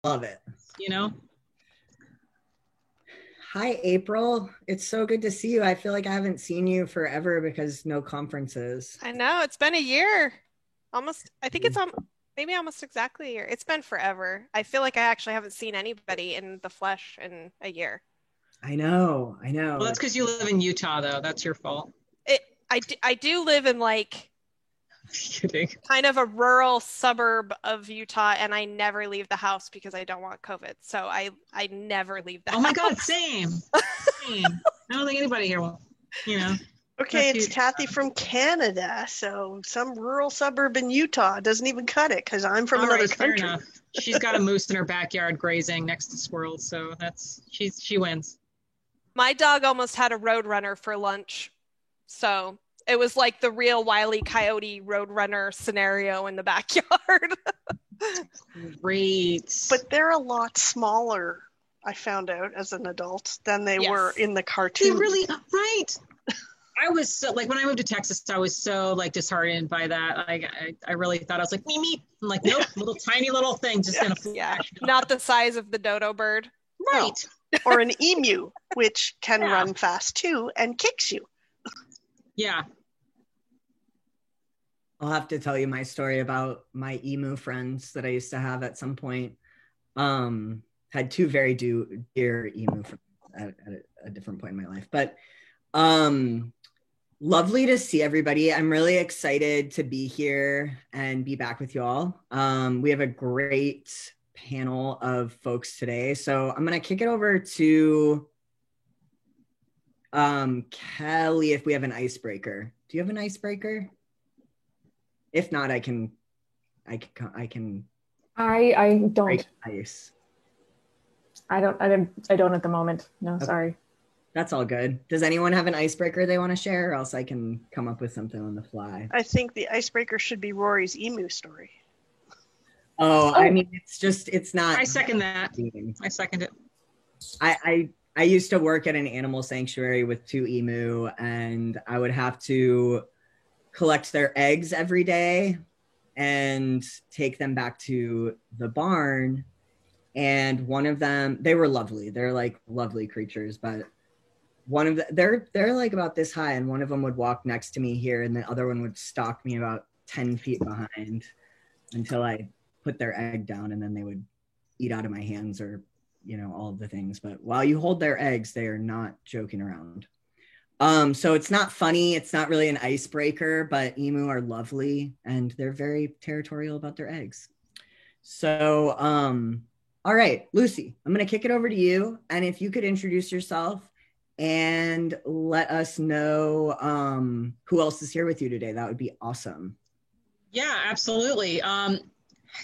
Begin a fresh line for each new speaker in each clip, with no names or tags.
Love it.
you know?
Hi, April. It's so good to see you. I feel like I haven't seen you forever because no conferences.
I know it's been a year. Almost, I think it's maybe almost exactly a year. It's been forever. I feel like I actually haven't seen anybody in the flesh in a year.
I know, I
Well,
know.
that's because you live in Utah, though. That's your fault.
It, I do live in like
Kidding.
kind of a rural suburb of Utah, and I never leave the house because I don't want COVID. So I never leave the
Oh my God,
house.
same. Same. I don't think anybody here will, you know.
Okay,
That's
it's
you.
Kathy from Canada, so some rural suburb in Utah doesn't even cut it because I'm from
All
another
right, fair
country.
enough. She's got a moose in her backyard grazing next to squirrels, so she wins.
My dog almost had a roadrunner for lunch. So it was like the real Wile E. Coyote roadrunner scenario in the backyard.
Great.
But they're a lot smaller, I found out as an adult, than they were
Yes.
in the
They
cartoon.
really right. I was so, like when I moved to Texas, I was so like disheartened by that. Like I really thought I was like me. I'm like nope, little tiny little thing just gonna
Yeah,
flash.
not the size of the dodo bird.
Right.
Or an emu, which can
Yeah.
run fast too and kicks you.
Yeah.
I'll have to tell you my story about my emu friends that I used to have at some point. Had two very dear emu friends at a different point in my life. But lovely to see everybody. I'm really excited to be here and be back with you all. We have a great panel of folks today. So I'm going to kick it over to Kelly if we have an icebreaker. Do you have an icebreaker? If not, I can
I don't.
break ice.
I don't at the moment. No,
Okay.
sorry.
That's all good. Does anyone have an icebreaker they want to share, or else I can come up with something on the fly?
I think the icebreaker should be Rory's emu story.
Oh, I mean, it's not.
I second that. I second it.
I used to work at an animal sanctuary with two emu, and I would have to collect their eggs every day and take them back to the barn. And one of them, they were lovely. They're like lovely creatures, but one of they're like about this high, and one of them would walk next to me here, and the other one would stalk me about 10 feet behind until I put their egg down, and then they would eat out of my hands or, all of the things. But while you hold their eggs, they are not joking around. So it's not funny. It's not really an icebreaker, but emu are lovely and they're very territorial about their eggs. So, all right, Lucy, I'm going to kick it over to you. And if you could introduce yourself and let us know who else is here with you today, that would be awesome.
Yeah, absolutely.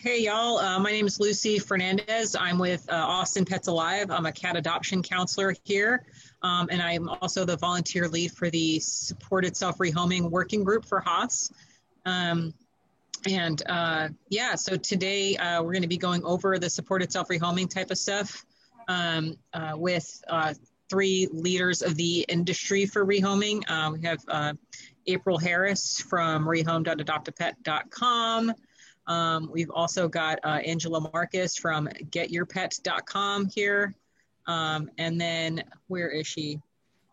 Hey, y'all. My name is Lucy Fernandez. I'm with Austin Pets Alive. I'm a cat adoption counselor here. And I'm also the volunteer lead for the Supported Self-Rehoming Working Group for Haas. So today we're going to be going over the supported self-rehoming type of stuff with three leaders of the industry for rehoming. We have April Harris from rehome.adoptapet.com. We've also got Angela Marcus from getyourpet.com here. And then where is she?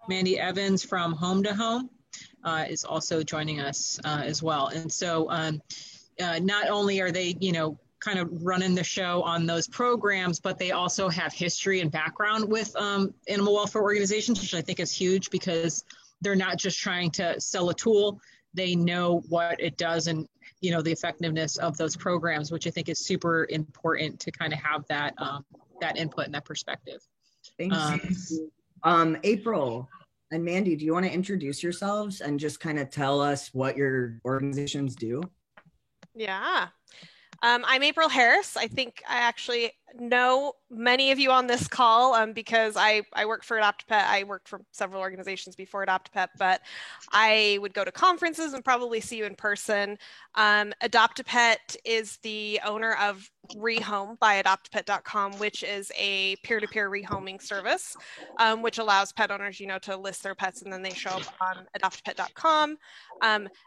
Mandy Evans from Home to Home is also joining us as well. And so not only are they, kind of running the show on those programs, but they also have history and background with animal welfare organizations, which I think is huge because they're not just trying to sell a tool. They know what it does and, the effectiveness of those programs, which I think is super important to kind of have that input and that perspective.
Thanks. April and Mandy, do you want to introduce yourselves and just kind of tell us what your organizations do?
Yeah. I'm April Harris. I think I actually know many of you on this call because I work for Adopt a Pet. I worked for several organizations before Adopt a Pet, but I would go to conferences and probably see you in person. Adopt a Pet is the owner of Rehome by adoptapet.com, which is a peer-to-peer rehoming service, which allows pet owners, to list their pets and then they show up on adoptapet.com.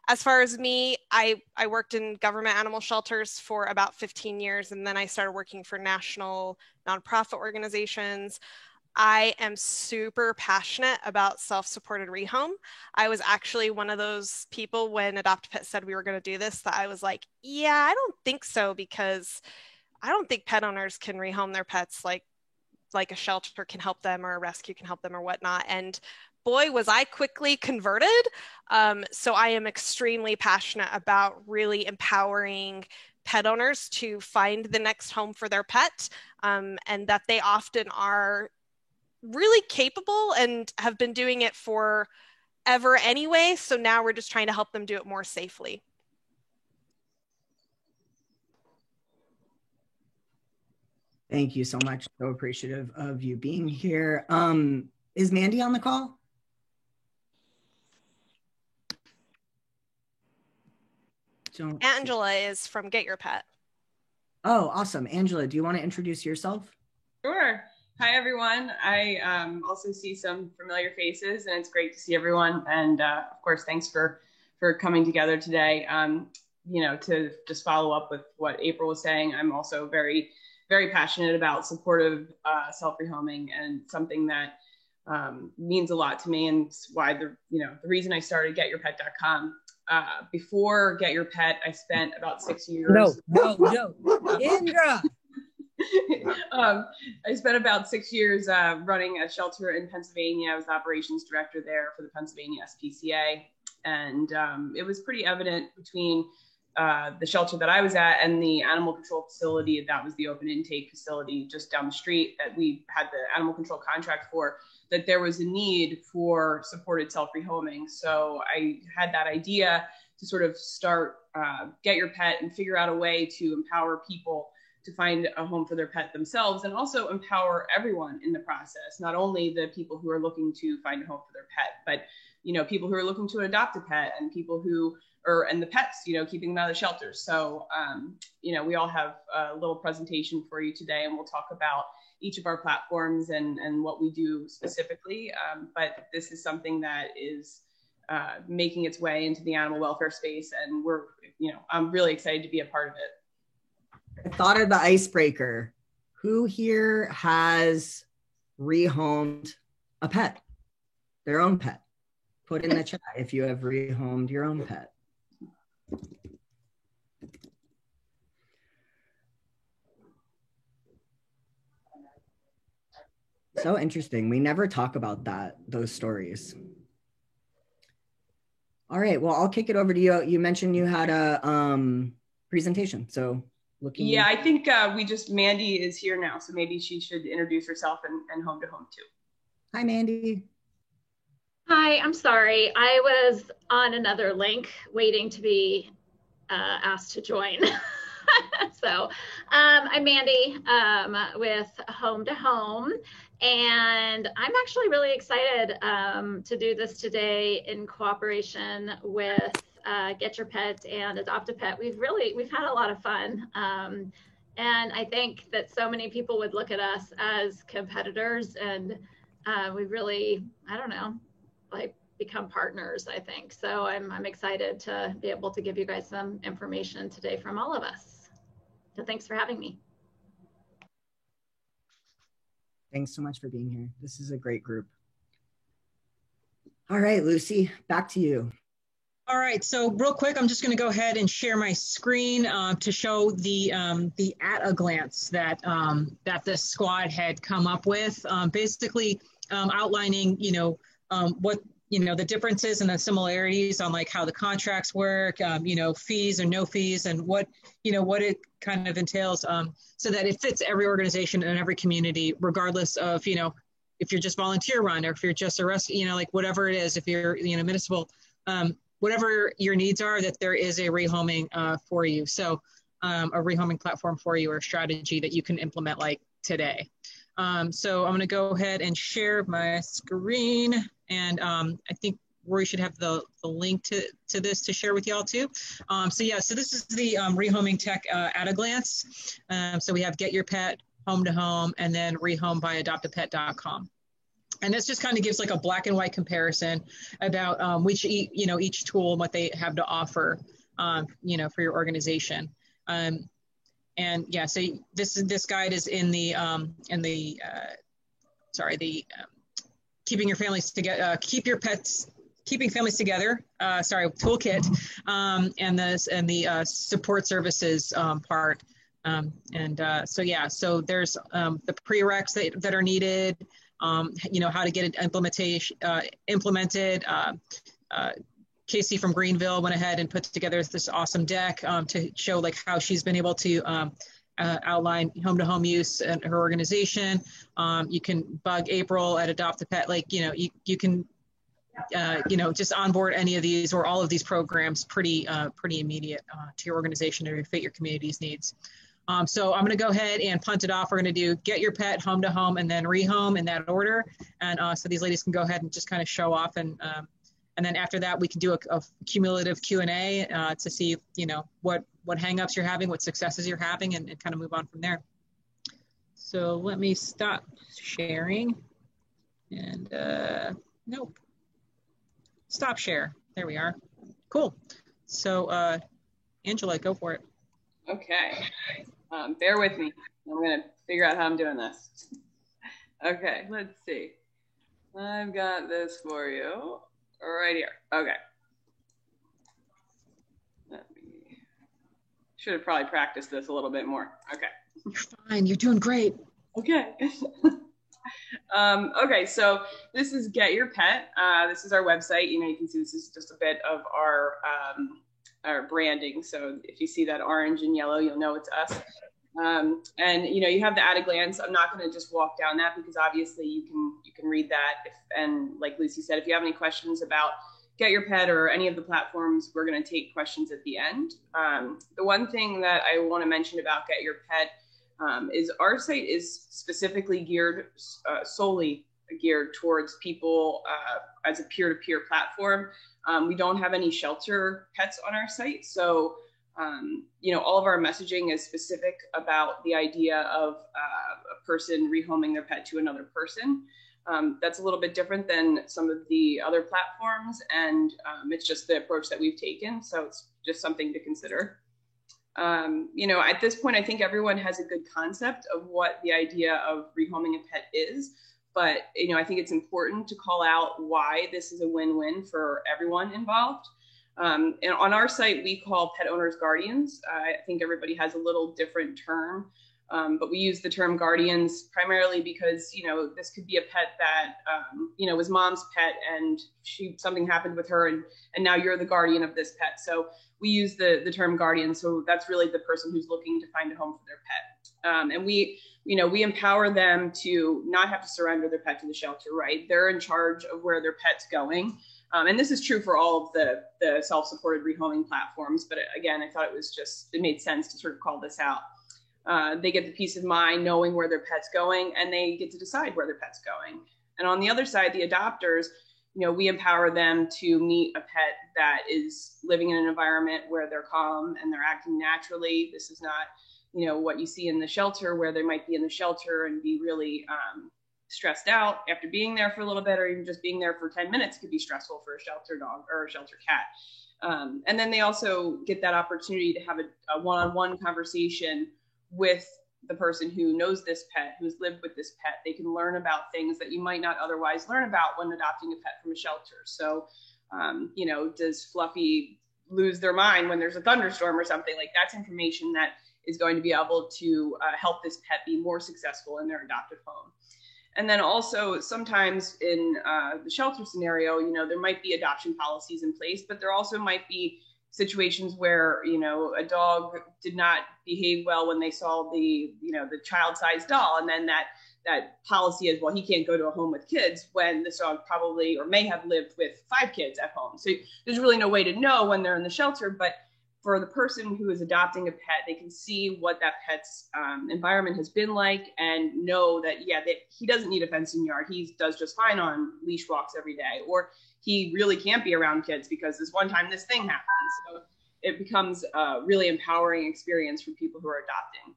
As far as me, I worked in government animal shelters for about 15 years, and then I started working for national traditional nonprofit organizations. I am super passionate about self-supported rehome. I was actually one of those people when Adopt a Pet said we were going to do this that I was like, yeah, I don't think so, because I don't think pet owners can rehome their pets like a shelter can help them or a rescue can help them or whatnot. And boy, was I quickly converted. So I am extremely passionate about really empowering pet owners to find the next home for their pet, and that they often are really capable and have been doing it for ever anyway. So now we're just trying to help them do it more safely.
Thank you so much. So appreciative of you being here. Is Mandy on the call?
Angela is from Get Your Pet.
Oh, awesome. Angela, do you want to introduce yourself?
Sure. Hi, everyone. I also see some familiar faces, and it's great to see everyone. And of course, thanks for coming together today. To just follow up with what April was saying, I'm also very, very passionate about supportive self-rehoming, and something that means a lot to me, and it's why the reason I started GetYourPet.com. Before Get Your Pet, I spent about 6 years.
No, Indra.
I spent about 6 years running a shelter in Pennsylvania. I was the operations director there for the Pennsylvania SPCA. And it was pretty evident between the shelter that I was at and the animal control facility, that was the open intake facility just down the street that we had the animal control contract for, that there was a need for supported self-rehoming. So I had that idea to sort of start Get Your Pet and figure out a way to empower people to find a home for their pet themselves, and also empower everyone in the process, not only the people who are looking to find a home for their pet, but people who are looking to adopt a pet, and people who and the pets, keeping them out of the shelters. So, we all have a little presentation for you today, and we'll talk about each of our platforms and what we do specifically. But this is something that is making its way into the animal welfare space, and I'm really excited to be a part of it.
I thought of the icebreaker. Who here has rehomed a pet, their own pet? Put in the chat if you have rehomed your own pet. So interesting. We never talk about those stories. All right, well, I'll kick it over to you. You mentioned you had a presentation, so
yeah, I think Mandy is here now, so maybe she should introduce herself and Home to Home too.
Hi, Mandy.
Hi, I'm sorry. I was on another link waiting to be asked to join. So I'm Mandy with Home to Home, and I'm actually really excited to do this today in cooperation with Get Your Pet and Adopt a Pet. We've had a lot of fun. And I think that so many people would look at us as competitors, and we really, become partners, I think. So I'm excited to be able to give you guys some information today from all of us. So thanks for having me.
Thanks so much for being here. This is a great group. All right, Lucy, back to you.
All right, so real quick, I'm just going to go ahead and share my screen to show the at a glance that that this squad had come up with, basically outlining, what the differences and the similarities on like how the contracts work, fees or no fees, and what it kind of entails, so that it fits every organization and every community, regardless of if you're just volunteer run or if you're just a rescue, like whatever it is, if you're municipal. Whatever your needs are, that there is a rehoming for you. So a rehoming platform for you, or a strategy that you can implement like today. So I'm gonna go ahead and share my screen, and I think Rory should have the link to this to share with y'all too. So this is the rehoming tech at a glance. So we have Get Your Pet, Home to Home, and then rehome by adoptapet.com. And this just kind of gives like a black and white comparison about each tool and what they have to offer, for your organization. And And yeah, so this guide is in the keeping families together toolkit, and the support services part. So there's the prereqs that are needed, how to get it implemented. Casey from Greenville went ahead and put together this awesome deck to show like how she's been able to outline home-to-home use in her organization. You can bug April at Adopt a Pet. Like, you can, just onboard any of these or all of these programs pretty immediate to your organization to fit your community's needs. So I'm going to go ahead and punt it off. We're going to do Get Your Pet, Home to Home, and then Rehome in that order. And so these ladies can go ahead and just kind of show off. And then after that, we can do a cumulative Q&A to see, what hangups you're having, what successes you're having, and kind of move on from there. So let me stop sharing. And nope. Stop share. There we are. Cool. So Angela, go for it.
Okay. Bear with me. I'm going to figure out how I'm doing this. Okay, let's see. I've got this for you right here. Okay. Should have probably practiced this a little bit more. Okay.
You're fine. You're doing great.
Okay. Okay, so this is Get Your Pet. This is our website. You can see this is just a bit of our branding. So if you see that orange and yellow, you'll know it's us. And you have the at a glance. I'm not going to just walk down that because obviously you can read that. And like Lucy said, if you have any questions about Get Your Pet or any of the platforms, we're going to take questions at the end. The one thing that I want to mention about Get Your Pet is our site is specifically solely geared towards people as a peer-to-peer platform. We don't have any shelter pets on our site. So, all of our messaging is specific about the idea of a person rehoming their pet to another person. That's a little bit different than some of the other platforms, and it's just the approach that we've taken. So it's just something to consider. At this point, I think everyone has a good concept of what the idea of rehoming a pet is. But, I think it's important to call out why this is a win-win for everyone involved. And on our site, we call pet owners guardians. I think everybody has a little different term, but we use the term guardians primarily because, this could be a pet that, was mom's pet and something happened with her and now you're the guardian of this pet. So we use the term guardian. So that's really the person who's looking to find a home for their pet. And we empower them to not have to surrender their pet to the shelter, right? They're in charge of where their pet's going. And this is true for all of the self-supported rehoming platforms. But again, I thought it made sense to sort of call this out. They get the peace of mind knowing where their pet's going, and they get to decide where their pet's going. And on the other side, the adopters, we empower them to meet a pet that is living in an environment where they're calm and they're acting naturally. This is not, what you see in the shelter where they might be in the shelter and be really stressed out after being there for a little bit, or even just being there for 10 minutes could be stressful for a shelter dog or a shelter cat. And then they also get that opportunity to have a one-on-one conversation with the person who knows this pet, who's lived with this pet. They can learn about things that you might not otherwise learn about when adopting a pet from a shelter. So, does Fluffy lose their mind when there's a thunderstorm or something? Like, that's information that is going to be able to help this pet be more successful in their adoptive home. And then also sometimes in the shelter scenario, there might be adoption policies in place, but there also might be situations where, a dog did not behave well when they saw the child-sized doll. And then that policy is, well, he can't go to a home with kids when this dog probably or may have lived with 5 kids at home. So there's really no way to know when they're in the shelter, but for the person who is adopting a pet, they can see what that pet's environment has been like and know that, that he doesn't need a fenced-in yard. He does just fine on leash walks every day, or he really can't be around kids because this one time this thing happened. So it becomes a really empowering experience for people who are adopting.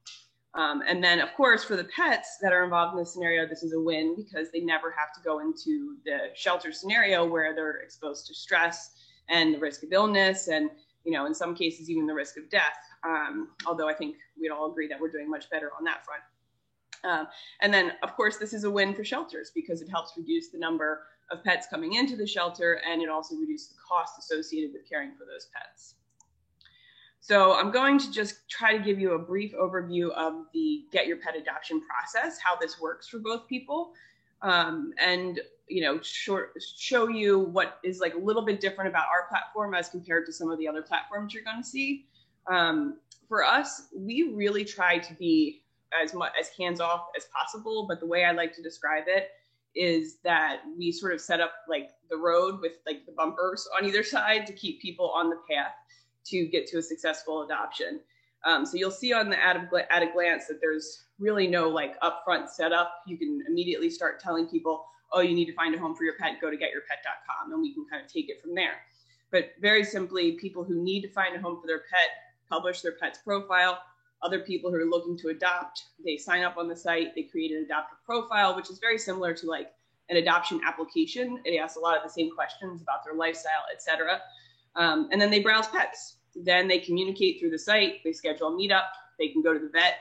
And then, of course, for the pets that are involved in this scenario, this is a win because they never have to go into the shelter scenario where they're exposed to stress and the risk of illness. And you know, in some cases, even the risk of death. Although I think we'd all agree that we're doing much better on that front. And then, of course, this is a win for shelters because it helps reduce the number of pets coming into the shelter, and it also reduces the cost associated with caring for those pets. So I'm going to just try to give you a brief overview of the Get Your Pet adoption process, how this works for both people, and you know, show you what is like a little bit different about our platform as compared to some of the other platforms you're going to see. For us, we really try to be as hands-off as possible, but the way I like to describe it is that we sort of set up like the road with like the bumpers on either side to keep people on the path to get to a successful adoption. So you'll see on the at a glance that there's really no like upfront setup. You can immediately start telling people, oh, you need to find a home for your pet, go to getyourpet.com, and we can kind of take it from there. But very simply, people who need to find a home for their pet publish their pet's profile. Other people who are looking to adopt, they sign up on the site, they create an adopter profile, which is very similar to like an adoption application. It asks a lot of the same questions about their lifestyle, etc. And then they browse pets. Then they communicate through the site, they schedule a meetup, they can go to the vet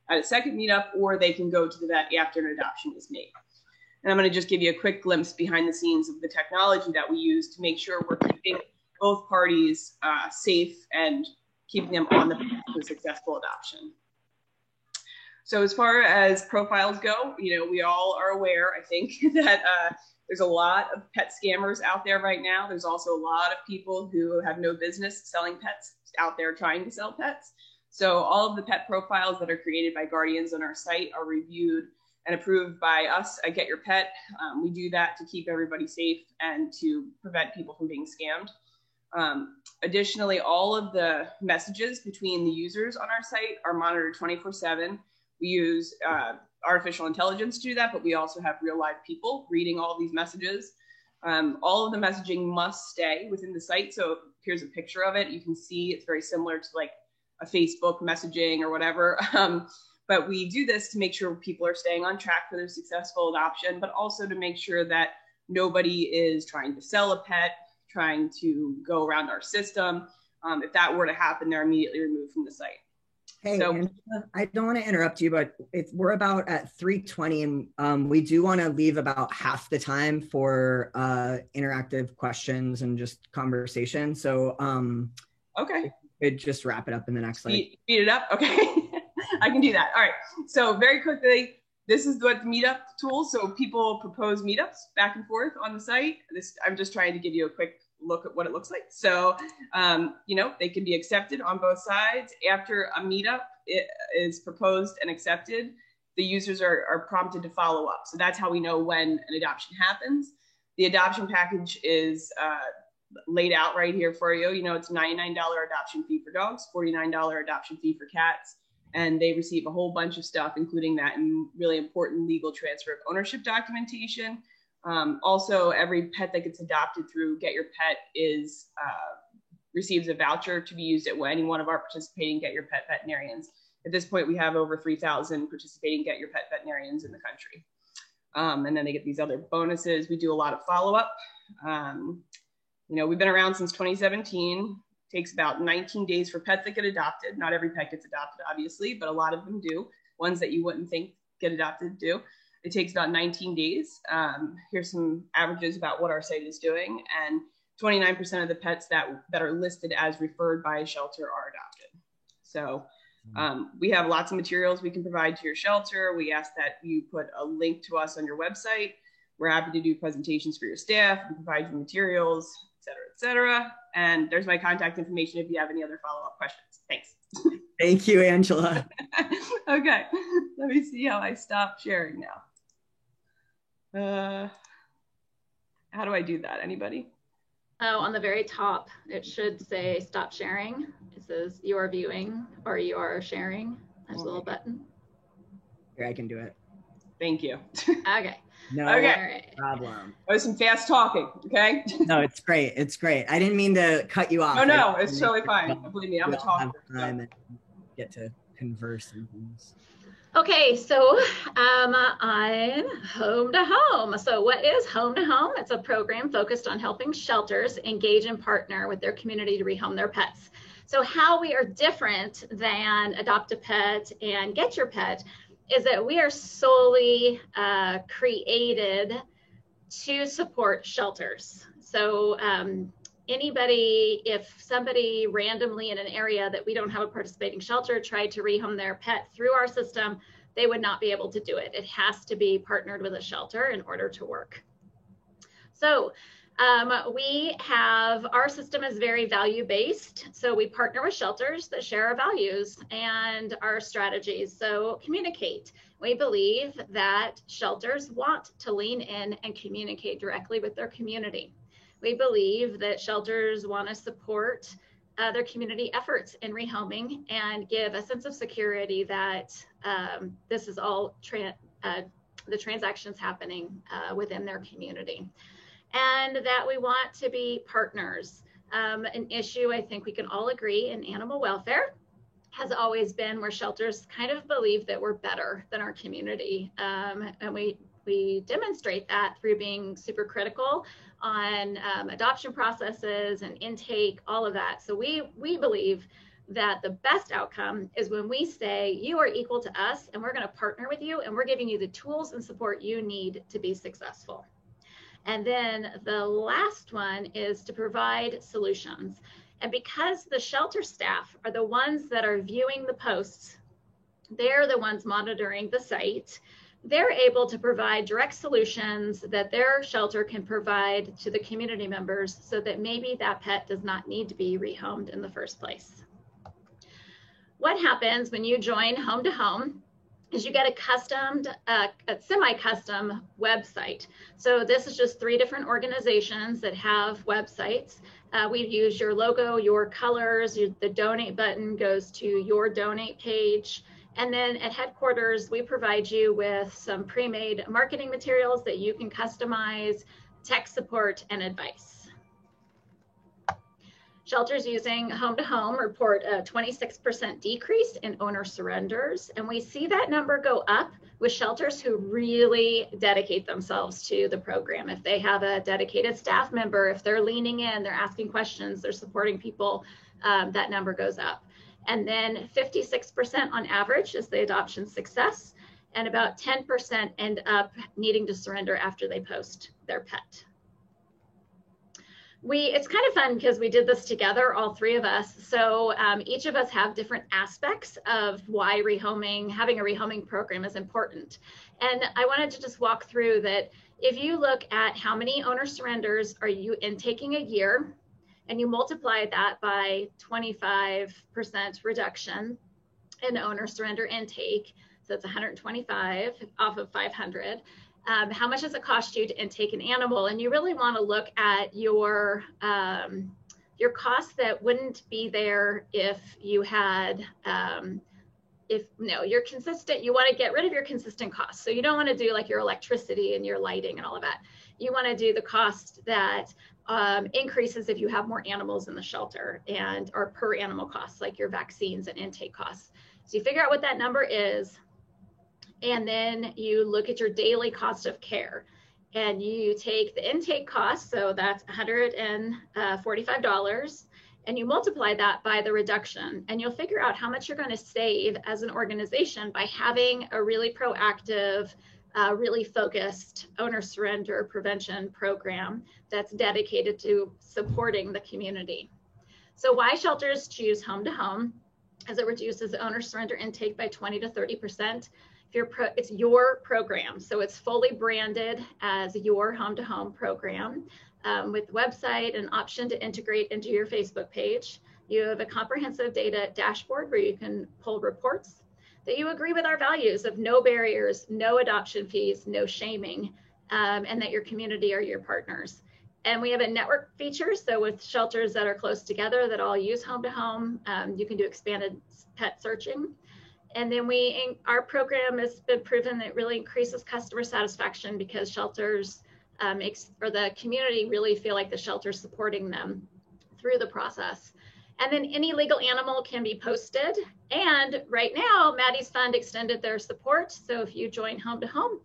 at a second meetup, or they can go to the vet after an adoption is made. And I'm going to just give you a quick glimpse behind the scenes of the technology that we use to make sure we're keeping both parties safe and keeping them on the path to a successful adoption. So as far as profiles go, you know, we all are aware, I think, that there's a lot of pet scammers out there right now. There's also a lot of people who have no business selling pets out there trying to sell pets. So all of the pet profiles that are created by guardians on our site are reviewed and approved by us at Get Your Pet. We do that to keep everybody safe and to prevent people from being scammed. Additionally, all of the messages between the users on our site are monitored 24/7. We use artificial intelligence to do that, but we also have real live people reading all of these messages. All of the messaging must stay within the site. So here's a picture of it. You can see it's very similar to like a Facebook messaging or whatever. But we do this to make sure people are staying on track for their successful adoption, but also to make sure that nobody is trying to sell a pet, trying to go around our system. If that were to happen, they're immediately removed from the site.
Hey, so, Angela, I don't want to interrupt you, but we're about at 3:20, and we do want to leave about half the time for interactive questions and just conversation. So,
okay,
we could just wrap it up in the next slide.
Speed it up. Okay, I can do that. All right. So very quickly, this is what the meetup tool. So people propose meetups back and forth on the site. I'm just trying to give you a quick look at what it looks like. So, you know, they can be accepted on both sides. After a meetup is proposed and accepted, the users are prompted to follow up. So that's how we know when an adoption happens. The adoption package is laid out right here for you. You know, it's $99 adoption fee for dogs, $49 adoption fee for cats, and they receive a whole bunch of stuff, including that and really important legal transfer of ownership documentation. Also, every pet that gets adopted through Get Your Pet receives a voucher to be used at any one of our participating Get Your Pet veterinarians. At this point, we have over 3,000 participating Get Your Pet veterinarians in the country. And then they get these other bonuses. We do a lot of follow-up. You know, we've been around since 2017. It takes about 19 days for pets that get adopted. Not every pet gets adopted, obviously, but a lot of them do. Ones that you wouldn't think get adopted do. It takes about 19 days. Here's some averages about what our site is doing. And 29% of the pets that are listed as referred by a shelter are adopted. So we have lots of materials we can provide to your shelter. We ask that you put a link to us on your website. We're happy to do presentations for your staff and provide you materials, et cetera, et cetera. And there's my contact information if you have any other follow-up questions. Thanks.
Thank you, Angela.
Okay, let me see how I stop sharing now. How do I do that? Anybody?
Oh, on the very top, it should say stop sharing. It says you are viewing or you are sharing. There's a little button.
Here, I can do it.
Thank you.
Okay.
No problem.
That was some fast talking, okay?
No, it's great. It's great. I didn't mean to cut you off.
Oh, no, it's totally fine. Believe me, I'm a talker.
Time and get to converse and things.
Okay, so on Home to Home. So what is Home to Home? It's a program focused on helping shelters engage and partner with their community to rehome their pets. So how we are different than Adopt a Pet and Get Your Pet is that we are solely created to support shelters. So anybody, if somebody randomly in an area that we don't have a participating shelter tried to rehome their pet through our system, they would not be able to do it. It has to be partnered with a shelter in order to work. So we have, our system is very value-based. So we partner with shelters that share our values and our strategies. So communicate. We believe that shelters want to lean in and communicate directly with their community. We believe that shelters want to support their community efforts in rehoming and give a sense of security that this is all the transactions happening within their community. And that we want to be partners. An issue I think we can all agree in animal welfare has always been where shelters kind of believe that we're better than our community. And we demonstrate that through being super critical on adoption processes and intake, all of that. So we believe that the best outcome is when we say you are equal to us and we're going to partner with you and we're giving you the tools and support you need to be successful. And then the last one is to provide solutions. And because the shelter staff are the ones that are viewing the posts, they're the ones monitoring the site, they're able to provide direct solutions that their shelter can provide to the community members so that maybe that pet does not need to be rehomed in the first place. What happens when you join Home to Home is you get a semi-custom website. So this is just 3 different organizations that have websites. We've used your logo, your colors, the donate button goes to your donate page. And then at headquarters, we provide you with some pre-made marketing materials that you can customize, tech support, and advice. Shelters using Home to Home report a 26% decrease in owner surrenders. And we see that number go up with shelters who really dedicate themselves to the program. If they have a dedicated staff member, if they're leaning in, they're asking questions, they're supporting people, that number goes up. And then 56% on average is the adoption success, and about 10% end up needing to surrender after they post their pet. It's kind of fun because we did this together, all 3 of us. So each of us have different aspects of why having a rehoming program is important. And I wanted to just walk through that. If you look at how many owner surrenders are you intaking a year, and you multiply that by 25% reduction in owner surrender intake, so it's 125 off of 500. How much does it cost you to intake an animal? And you really want to look at your costs that wouldn't be there if you had, you're consistent, you want to get rid of your consistent costs. So you don't want to do like your electricity and your lighting and all of that. You want to do the cost that increases if you have more animals in the shelter or per animal costs, like your vaccines and intake costs. So you figure out what that number is, and then you look at your daily cost of care, and you take the intake cost, so that's $145, and you multiply that by the reduction, and you'll figure out how much you're going to save as an organization by having a really proactive, really focused owner surrender prevention program that's dedicated to supporting the community. So why shelters choose Home to Home, as it reduces owner surrender intake by 20 to 30%. It's your program, so it's fully branded as your Home to Home program with website and option to integrate into your Facebook page. You have a comprehensive data dashboard where you can pull reports that you agree with our values of no barriers, no adoption fees, no shaming, and that your community are your partners. And we have a network feature, so with shelters that are close together that all use Home to Home, you can do expanded pet searching. And then our program has been proven that it really increases customer satisfaction because shelters or the community really feel like the shelter's supporting them through the process. And then any legal animal can be posted. And right now, Maddie's Fund extended their support. So if you join Home to Home,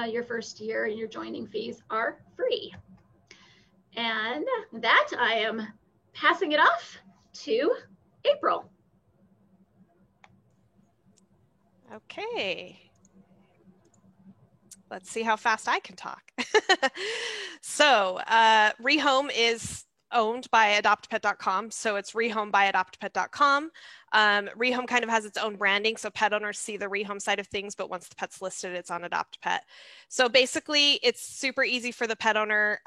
your first year and your joining fees are free. And that I am passing it off to April.
Okay. Let's see how fast I can talk. So Rehome is owned by adoptapet.com. So it's Rehome by adoptapet.com. Rehome kind of has its own branding. So pet owners see the Rehome side of things, but once the pet's listed, it's on AdoptAPet. So basically it's super easy for the pet owner.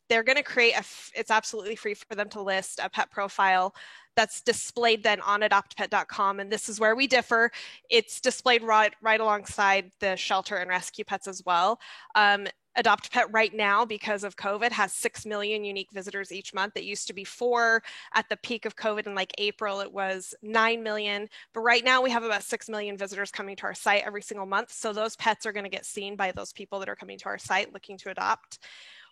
They're going to create it's absolutely free for them to list a pet profile that's displayed then on adoptapet.com. And this is where we differ. It's displayed right alongside the shelter and rescue pets as well. AdoptAPet right now, because of COVID, has 6 million unique visitors each month. It used to be 4. At the peak of COVID in like April, it was 9 million. But right now we have about 6 million visitors coming to our site every single month. So those pets are going to get seen by those people that are coming to our site looking to adopt.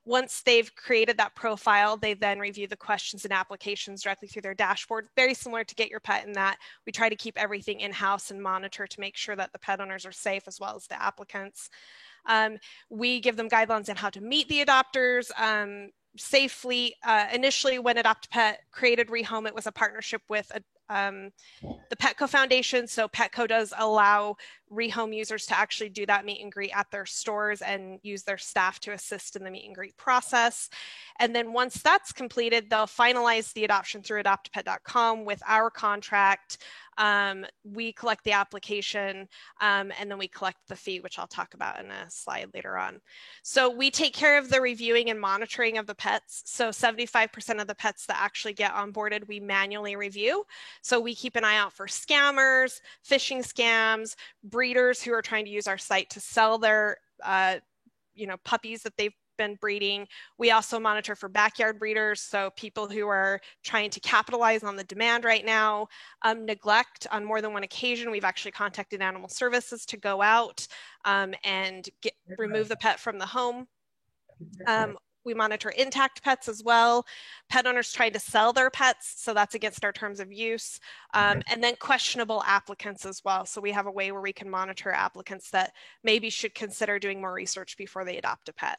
Once they've created that profile, they then review the questions and applications directly through their dashboard. Very similar to Get Your Pet in that we try to keep everything in-house and monitor to make sure that the pet owners are safe as well as the applicants. We give them guidelines on how to meet the adopters safely. Initially, when AdoptAPet created Rehome, it was a partnership with the Petco Foundation. So Petco does allow Rehome users to actually do that meet and greet at their stores and use their staff to assist in the meet and greet process. And then once that's completed, they'll finalize the adoption through adoptapet.com with our contract. We collect the application and then we collect the fee, which I'll talk about in a slide later on. So we take care of the reviewing and monitoring of the pets. So 75% of the pets that actually get onboarded, we manually review. So we keep an eye out for scammers, phishing scams, breeders who are trying to use our site to sell their puppies that they've been breeding. We also monitor for backyard breeders, so people who are trying to capitalize on the demand right now. Neglect on more than one occasion. We've actually contacted animal services to go out and remove the pet from the home. We monitor intact pets as well. Pet owners trying to sell their pets, so that's against our terms of use. And then questionable applicants as well. So we have a way where we can monitor applicants that maybe should consider doing more research before they adopt a pet.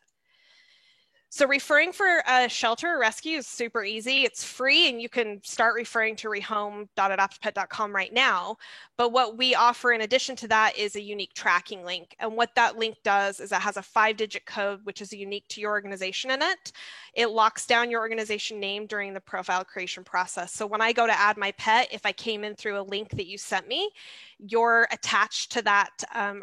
So referring for a shelter or rescue is super easy. It's free and you can start referring to rehome.adoptapet.com right now. But what we offer in addition to that is a unique tracking link. And what that link does is it has a 5-digit code, which is unique to your organization in it. It locks down your organization name during the profile creation process. So when I go to add my pet, if I came in through a link that you sent me, you're attached to that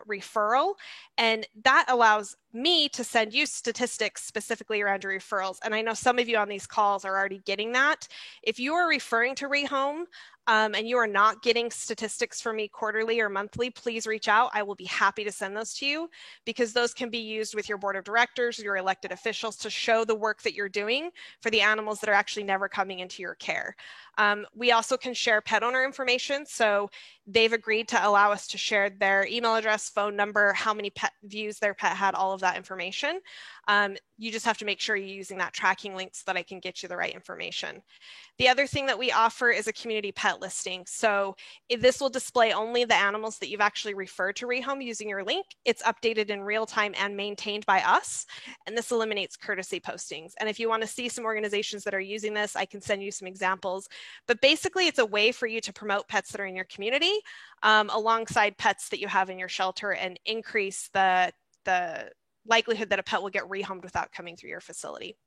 referral. And that allows me to send you statistics specifically around your referrals. And I know some of you on these calls are already getting that. If you are referring to Rehome and you are not getting statistics from me quarterly or monthly, please reach out. I will be happy to send those to you because those can be used with your board of directors, your elected officials to show the work that you're doing for the animals that are actually never coming into your care. We also can share pet owner information. So they've agreed to allow us to share their email address, phone number, how many pet views their pet had, all of that information. You just have to make sure you're using that tracking link so that I can get you the right information. The other thing that we offer is a community pet listing. So this will display only the animals that you've actually referred to Rehome using your link. It's updated in real time and maintained by us. And this eliminates courtesy postings. And if you want to see some organizations that are using this, I can send you some examples. But basically, it's a way for you to promote pets that are in your community alongside pets that you have in your shelter and increase the likelihood that a pet will get rehomed without coming through your facility.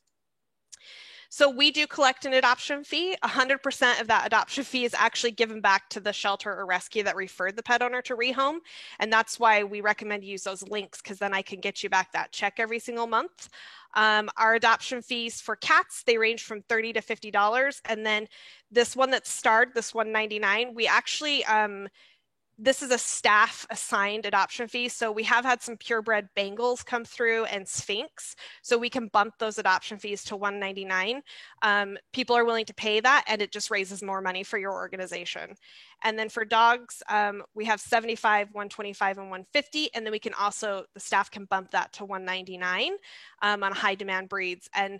So we do collect an adoption fee. 100% of that adoption fee is actually given back to the shelter or rescue that referred the pet owner to Rehome. And that's why we recommend you use those links, because then I can get you back that check every single month. Our adoption fees for cats, they range from $30 to $50. And then this one that's starred, this $199, we actually, this is a staff assigned adoption fee. So we have had some purebred Bengals come through and Sphinx. So we can bump those adoption fees to $199. People are willing to pay that and it just raises more money for your organization. And then for dogs, we have $75, $125, and $150. And then we can also, the staff can bump that to $199 on high demand breeds. And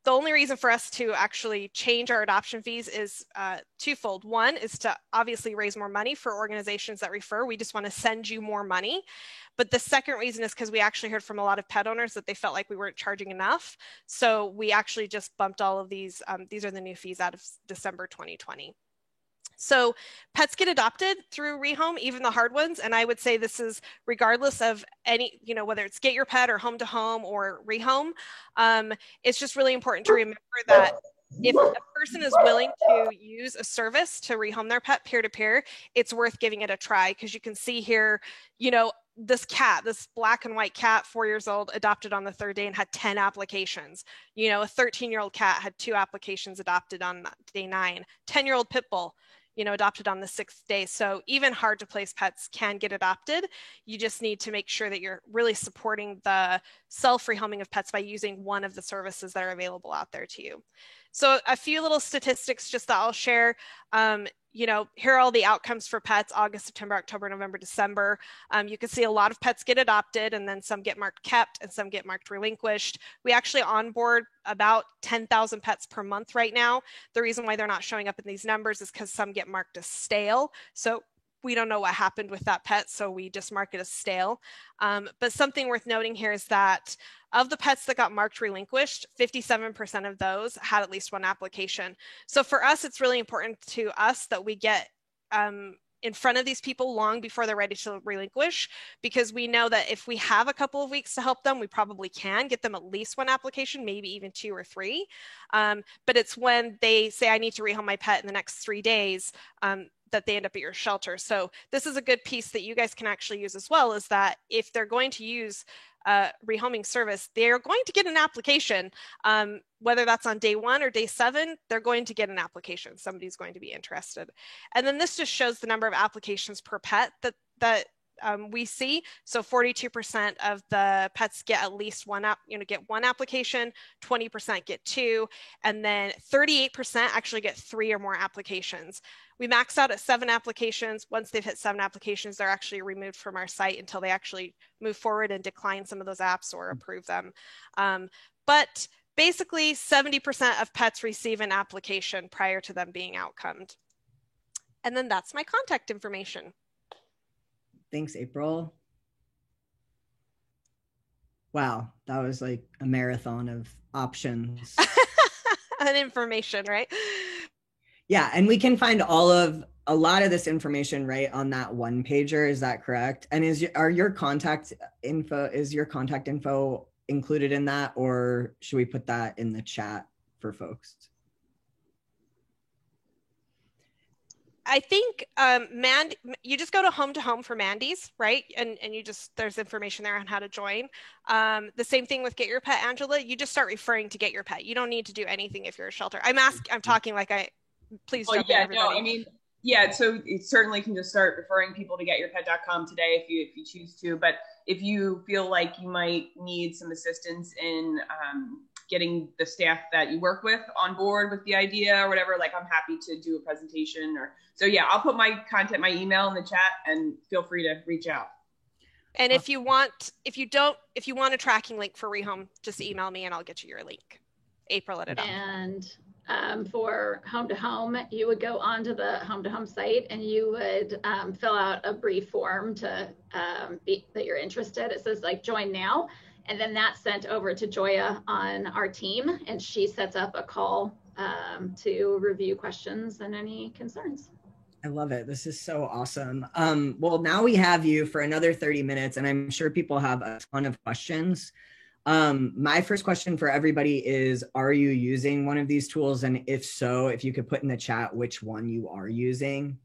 the only reason for us to actually change our adoption fees is twofold. One is to obviously raise more money for organizations that refer. We just want to send you more money. But the second reason is because we actually heard from a lot of pet owners that they felt like we weren't charging enough. So we actually just bumped all of these. These are the new fees out of December 2020. So pets get adopted through Rehome, even the hard ones. And I would say this is regardless of any, whether it's Get Your Pet or Home to Home or Rehome. It's just really important to remember that if a person is willing to use a service to rehome their pet peer-to-peer, it's worth giving it a try, because you can see here, this cat, this black and white cat, 4 years old, adopted on the third day and had 10 applications. A 13-year-old cat had 2 applications adopted on day 9. 10-year-old pit bull, adopted on the 6th day. So even hard to place pets can get adopted. You just need to make sure that you're really supporting the self-rehoming of pets by using one of the services that are available out there to you. So a few little statistics just that I'll share. Here are all the outcomes for pets: August, September, October, November, December. You can see a lot of pets get adopted, and then some get marked kept and some get marked relinquished. We actually onboard about 10,000 pets per month right now. The reason why they're not showing up in these numbers is because some get marked as stale. So we don't know what happened with that pet, so we just mark it as stale. But something worth noting here is that of the pets that got marked relinquished, 57% of those had at least one application. So for us, it's really important to us that we get in front of these people long before they're ready to relinquish, because we know that if we have a couple of weeks to help them, we probably can get them at least one application, maybe even 2 or 3. But it's when they say, I need to rehome my pet in the next 3 days, that they end up at your shelter. So this is a good piece that you guys can actually use as well, is that if they're going to use rehoming service, they're going to get an application, whether that's on day 1 or day 7, they're going to get an application. Somebody's going to be interested. And then this just shows the number of applications per pet that we see. So 42% of the pets get at least one get one application, 20% get 2, and then 38% actually get 3 or more applications. We max out at 7 applications. Once they've hit 7 applications, they're actually removed from our site until they actually move forward and decline some of those apps or approve them. But basically 70% of pets receive an application prior to them being outcomed. And then that's my contact information.
Thanks, April. Wow, that was like a marathon of options.
And information, right?
Yeah, and we can find a lot of this information right on that one pager. Is that correct? And is your contact info included in that, or should we put that in the chat for folks?
I think you just go to Home for Mandy's, right? And there's information there on how to join. The same thing with Get Your Pet, Angela. You just start referring to Get Your Pet. You don't need to do anything if you're a shelter. I'm talking like please jump in, everybody.
So you certainly can just start referring people to getyourpet.com today if you choose to. But if you feel like you might need some assistance in getting the staff that you work with on board with the idea or whatever, like I'm happy to do a presentation I'll put my email in the chat, and feel free to reach out.
And if you want a tracking link for Rehome, just email me and I'll get you your link. April at Adopt.
And for Home to Home, you would go onto the Home to Home site and you would fill out a brief form to that you're interested. It says like join now. And then that's sent over to Joya on our team, and she sets up a call to review questions and any concerns.
I love it. This is so awesome. Well, now we have you for another 30 minutes, and I'm sure people have a ton of questions. My first question for everybody is, are you using one of these tools? And if so, if you could put in the chat which one you are using.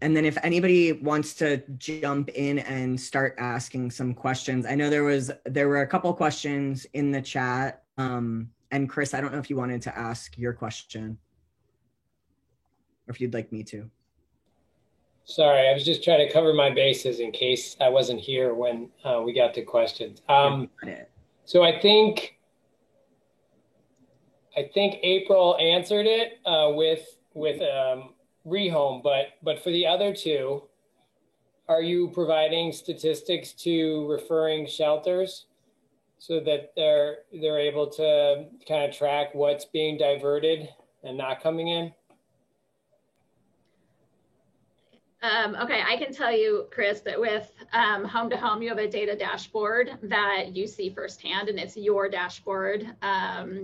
And then if anybody wants to jump in and start asking some questions, I know there were a couple questions in the chat. And Chris, I don't know if you wanted to ask your question or if you'd like me to.
Sorry, I was just trying to cover my bases in case I wasn't here when we got to questions. So I think April answered it with Rehome, but for the other two, are you providing statistics to referring shelters? so that they're able to kind of track what's being diverted and not coming in?
Okay, I can tell you, Chris, that with Home to Home, you have a data dashboard that you see firsthand, and it's your dashboard.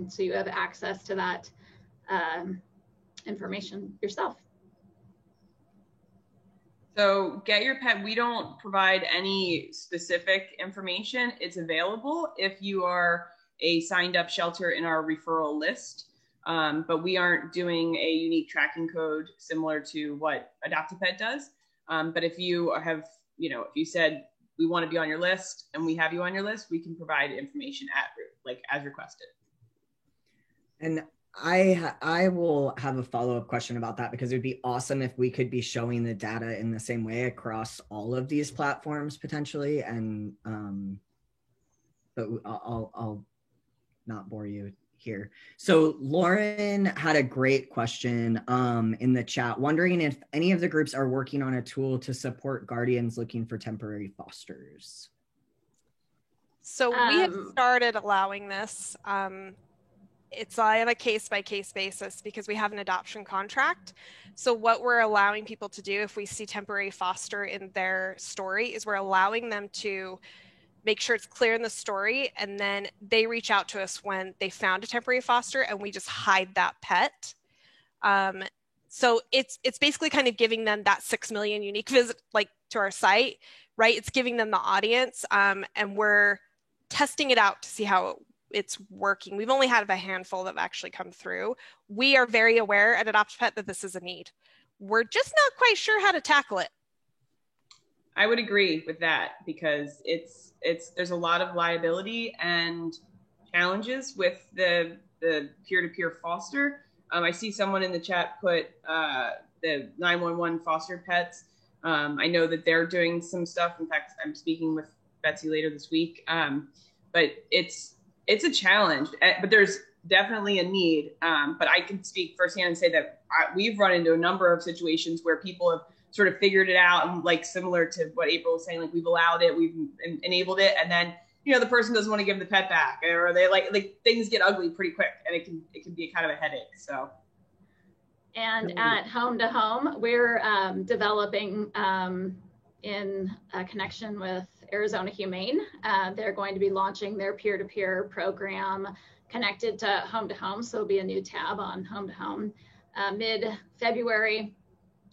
So you have access to that information yourself.
So Get Your Pet, we don't provide any specific information. It's available if you are a signed up shelter in our referral list. But we aren't doing a unique tracking code similar to what Adopt-A-Pet does. But if you have, if you said we want to be on your list and we have you on your list, we can provide information as requested.
And I will have a follow-up question about that, because it would be awesome if we could be showing the data in the same way across all of these platforms potentially. And but I'll not bore you here. So Lauren had a great question in the chat, wondering if any of the groups are working on a tool to support guardians looking for temporary fosters.
So we have started allowing this. It's on a case-by-case basis because we have an adoption contract. So what we're allowing people to do if we see temporary foster in their story is we're allowing them to make sure it's clear in the story, and then they reach out to us when they found a temporary foster and we just hide that pet. So it's basically kind of giving them that 6 million unique visit to our site, right? It's giving them the audience, and we're testing it out to see how it's working. We've only had a handful that have actually come through. We are very aware at Adopt-A-Pet that this is a need. We're just not quite sure how to tackle it.
I would agree with that, because there's a lot of liability and challenges with the peer-to-peer foster. I see someone in the chat put the 911 foster pets. I know that they're doing some stuff. In fact, I'm speaking with Betsy later this week. But it's a challenge, but there's definitely a need. But I can speak firsthand and say that we've run into a number of situations where people have sort of figured it out, and similar to what April was saying, we've allowed it, we've enabled it, and then the person doesn't want to give the pet back, or they things get ugly pretty quick, and it can be kind of a headache. So.
And at Home to Home, we're developing in connection with Arizona Humane. They're going to be launching their peer-to-peer program connected to Home to Home. So it'll be a new tab on Home to Home. Mid-February,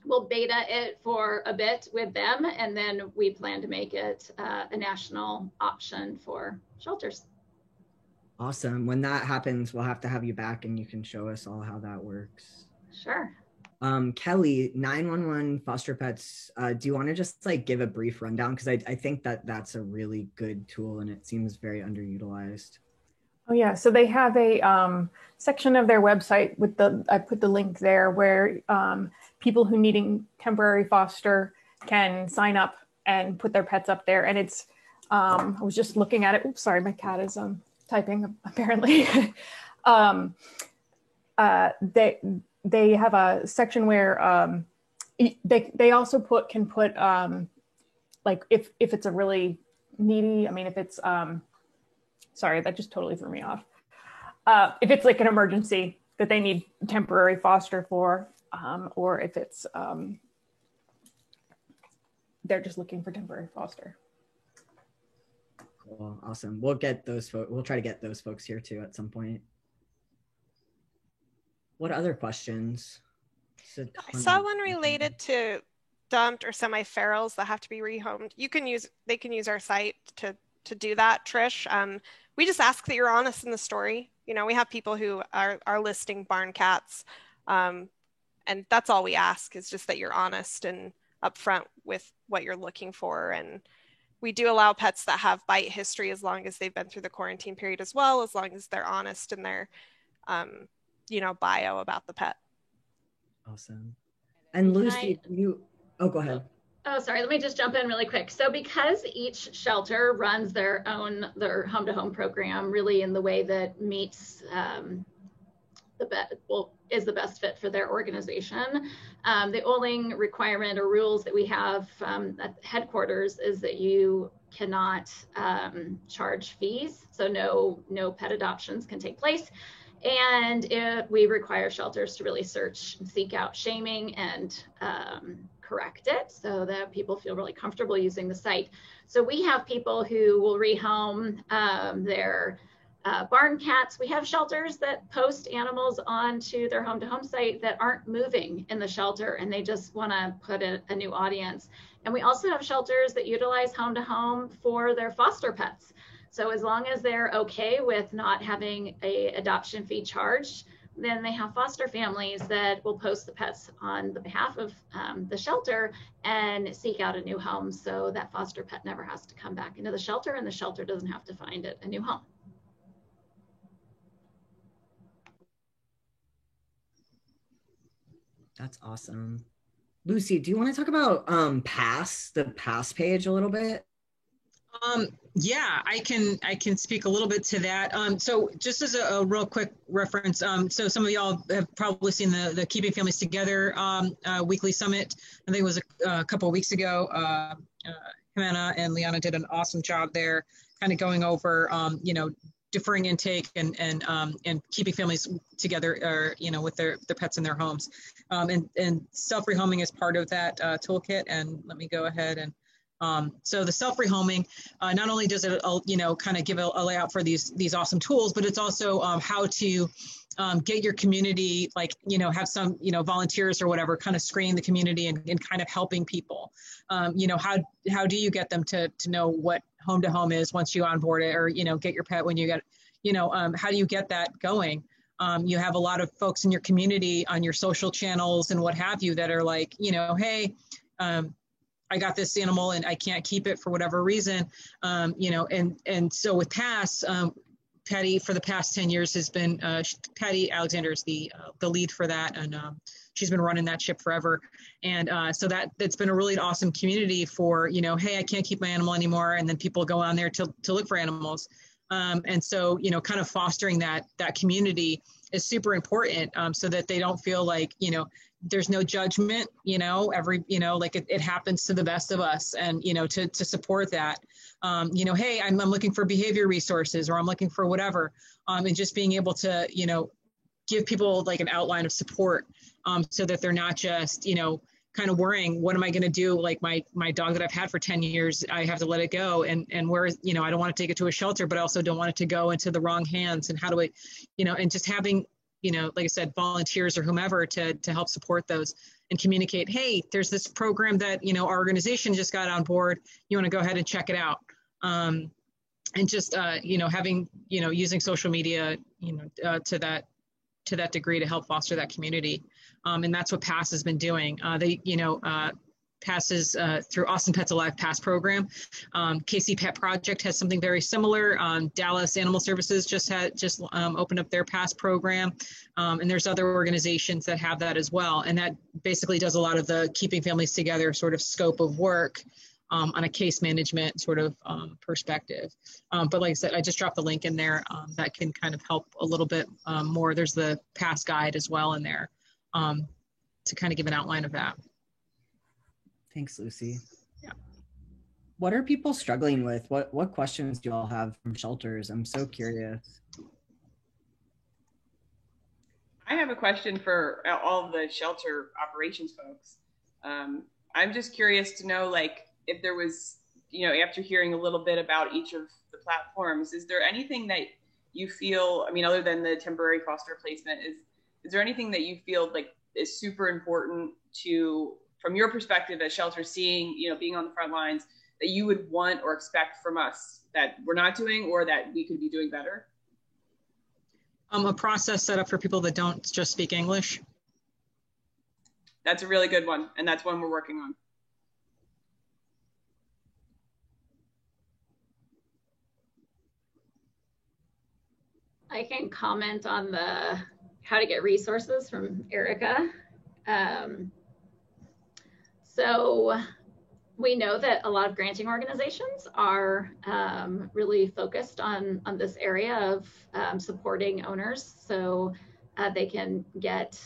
we'll beta it for a bit with them, and then we plan to make it a national option for shelters.
Awesome. When that happens, we'll have to have you back and you can show us all how that works.
Sure.
Kelly, 911 foster pets, do you want to just give a brief rundown? Because I think that's a really good tool and it seems very underutilized.
Oh yeah, so they have a section of their website with I put the link there where people who needing temporary foster can sign up and put their pets up there. And it's, I was just looking at it. Oops, sorry, my cat is typing apparently. They have a section where they also can put if it's a really needy, if it's, sorry, that just totally threw me off. If it's an emergency that they need temporary foster for, or if it's, they're just looking for temporary foster.
Cool, awesome. We'll get those folks. We'll try to get those folks here too at some point. What other questions?
I saw one related to dumped or semi-ferals that have to be rehomed. They can use our site to do that, Trish. We just ask that you're honest in the story. We have people who are listing barn cats, and that's all we ask is just that you're honest and upfront with what you're looking for. And we do allow pets that have bite history as long as they've been through the quarantine period as well, as long as they're honest in their bio about the pet.
Awesome. And Lucy, go ahead.
Oh, sorry. Let me just jump in really quick. So because each shelter runs their home-to-home program really in the way that meets is the best fit for their organization. The only requirement or rules that we have at headquarters is that you cannot charge fees, so no pet adoptions can take place. And we require shelters to really search and seek out shaming and correct it so that people feel really comfortable using the site. So we have people who will rehome their barn cats. We have shelters that post animals onto their home-to-home site that aren't moving in the shelter, and they just want to put a new audience. And we also have shelters that utilize home-to-home for their foster pets. So as long as they're okay with not having a adoption fee charged, then they have foster families that will post the pets on the behalf of the shelter and seek out a new home, so that foster pet never has to come back into the shelter, and the shelter doesn't have to find it a new home.
That's awesome. Lucy, do you want to talk about the PASS page a little bit?
Yeah, I can speak a little bit to that. So just as a real quick reference, so some of y'all have probably seen the Keeping Families Together weekly summit. I think it was a couple of weeks ago. Jimena and Liana did an awesome job there, kind of going over deferring intake and keeping families together, or with their pets in their homes, and self-rehoming is part of that toolkit. And let me go ahead and so the self-rehoming, not only does it, kind of give a layout for these awesome tools, but it's also how to get your community, have some, volunteers or whatever, kind of screening the community and kind of helping people. How do you get them to know what home-to-home is once you onboard it, or, get your pet when you get, how do you get that going? You have a lot of folks in your community on your social channels and what have you that are like, hey, I got this animal and I can't keep it for whatever reason, and so with PASS, Patty for the past 10 years has been, Patty Alexander is the lead for that, and she's been running that ship forever. And so that's been a really awesome community for, hey, I can't keep my animal anymore, and then people go on there to look for animals. And so, kind of fostering that community is super important, so that they don't feel like, there's no judgment, it happens to the best of us, and, to support that, hey, I'm looking for behavior resources, or I'm looking for whatever, and just being able to, give people like an outline of support, so that they're not just, kind of worrying, what am I going to do? Like my dog that I've had for 10 years, I have to let it go. And where, I don't want to take it to a shelter, but I also don't want it to go into the wrong hands. And how do I, and just having, like I said, volunteers or whomever to help support those and communicate, hey, there's this program that, our organization just got on board. You want to go ahead and check it out. And just, having, using social media, to that degree to help foster that community. And that's what PASS has been doing. PASS is through Austin Pets Alive PASS program. KC Pet Project has something very similar. Dallas Animal Services just opened up their PASS program. And there's other organizations that have that as well. And that basically does a lot of the keeping families together sort of scope of work on a case management sort of perspective. But like I said, I just dropped the link in there that can kind of help a little bit more. There's the PASS guide as well in there to kind of give an outline of that.
Thanks, Lucy.
Yeah.
What are people struggling with? What questions do you all have from shelters? I'm so curious.
I have a question for all of the shelter operations folks. I'm just curious to know, if there was, after hearing a little bit about each of the platforms, is there anything that you feel, other than the temporary foster placement, is there anything that you feel like is super important to, from your perspective as shelter seeing, being on the front lines, that you would want or expect from us that we're not doing or that we could be doing better?
A process set up for people that don't just speak English.
That's a really good one. And that's one we're working on.
I can comment on the how to get resources from Erica. So we know that a lot of granting organizations are really focused on this area of supporting owners. So they can get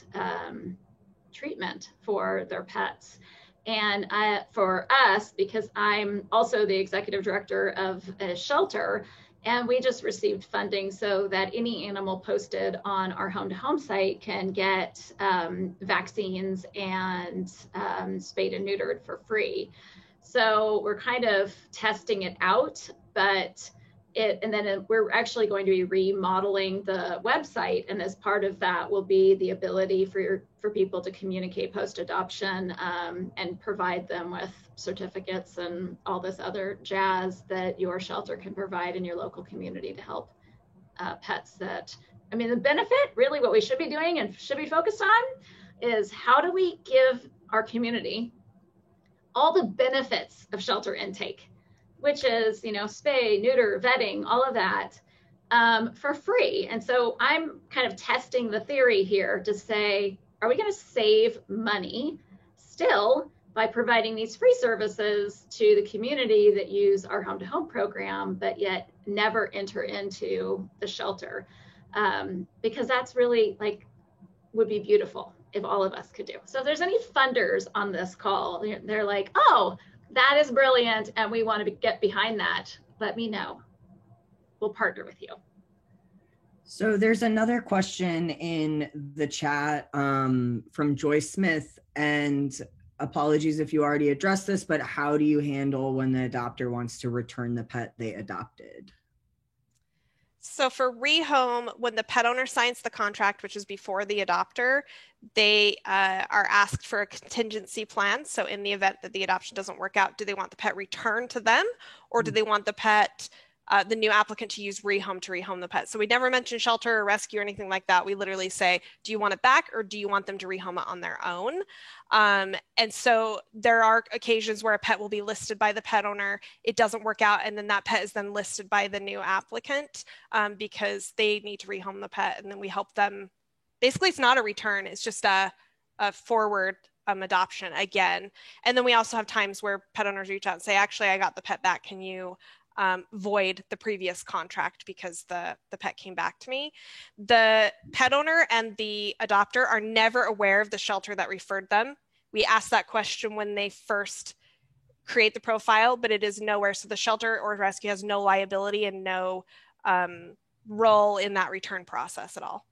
treatment for their pets. And for us, because I'm also the executive director of a shelter, and we just received funding so that any animal posted on our home-to-home site can get vaccines and spayed and neutered for free. So we're kind of testing it out, but we're actually going to be remodeling the website, and as part of that will be the ability for people to communicate post-adoption and provide them with certificates and all this other jazz that your shelter can provide in your local community to help pets. That, I mean, the benefit, really what we should be doing and should be focused on is how do we give our community all the benefits of shelter intake, which is, spay, neuter, vetting, all of that for free. And so I'm kind of testing the theory here to say, are we going to save money still by providing these free services to the community that use our home-to-home program, but yet never enter into the shelter? Because that's really would be beautiful if all of us could do. So if there's any funders on this call, they're like, oh, that is brilliant, and we want to get behind that, let me know. We'll partner with you.
So there's another question in the chat from Joyce Smith, and apologies if you already addressed this, but how do you handle when the adopter wants to return the pet they adopted?
So for rehome, when the pet owner signs the contract, which is before the adopter, they are asked for a contingency plan. So in the event that the adoption doesn't work out, do they want the pet returned to them, or do they want the pet, the new applicant, to use rehome to rehome the pet? So we never mention shelter or rescue or anything like that. We literally say, do you want it back, or do you want them to rehome it on their own? And so there are occasions where a pet will be listed by the pet owner, it doesn't work out, and then that pet is then listed by the new applicant because they need to rehome the pet, and then we help them. Basically, it's not a return, it's just a forward adoption again. And then we also have times where pet owners reach out and say, actually, I got the pet back, can you void the previous contract because the pet came back to me? The pet owner and the adopter are never aware of the shelter that referred them. We ask that question when they first create the profile, but it is nowhere. So the shelter or rescue has no liability and no role in that return process at all.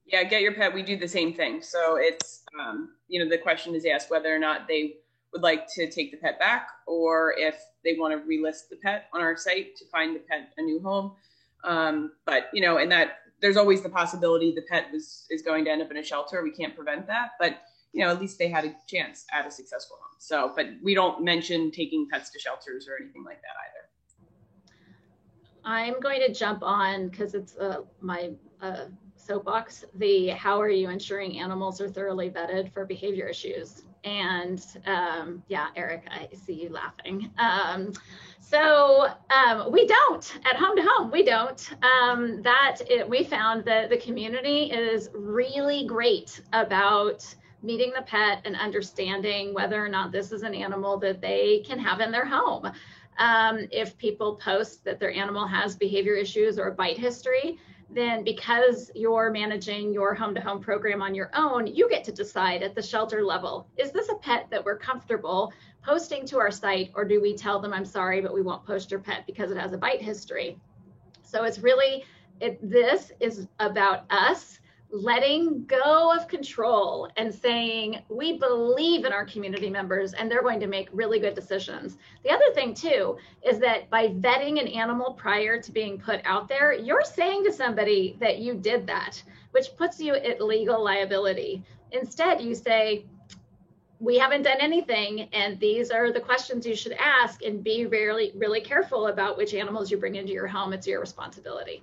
Yeah, Get Your Pet, we do the same thing. So it's, the question is asked whether or not they would like to take the pet back, or if they want to relist the pet on our site to find the pet a new home. But, and that there's always the possibility the pet is going to end up in a shelter. We can't prevent that, but, at least they had a chance at a successful home. So, but we don't mention taking pets to shelters or anything like that either.
I'm going to jump on, because it's my soapbox, how are you ensuring animals are thoroughly vetted for behavior issues? And yeah, Eric, I see you laughing. We don't at home-to-home, we don't. We found that the community is really great about meeting the pet and understanding whether or not this is an animal that they can have in their home. If people post that their animal has behavior issues or a bite history, then because you're managing your home-to-home program on your own, you get to decide at the shelter level, is this a pet that we're comfortable posting to our site, or do we tell them, I'm sorry, but we won't post your pet because it has a bite history? So it's really, this is about us letting go of control and saying, we believe in our community members and they're going to make really good decisions. The other thing too, is that by vetting an animal prior to being put out there, you're saying to somebody that you did that, which puts you at legal liability. Instead, you say, we haven't done anything, and these are the questions you should ask, and be really, really careful about which animals you bring into your home. It's your responsibility.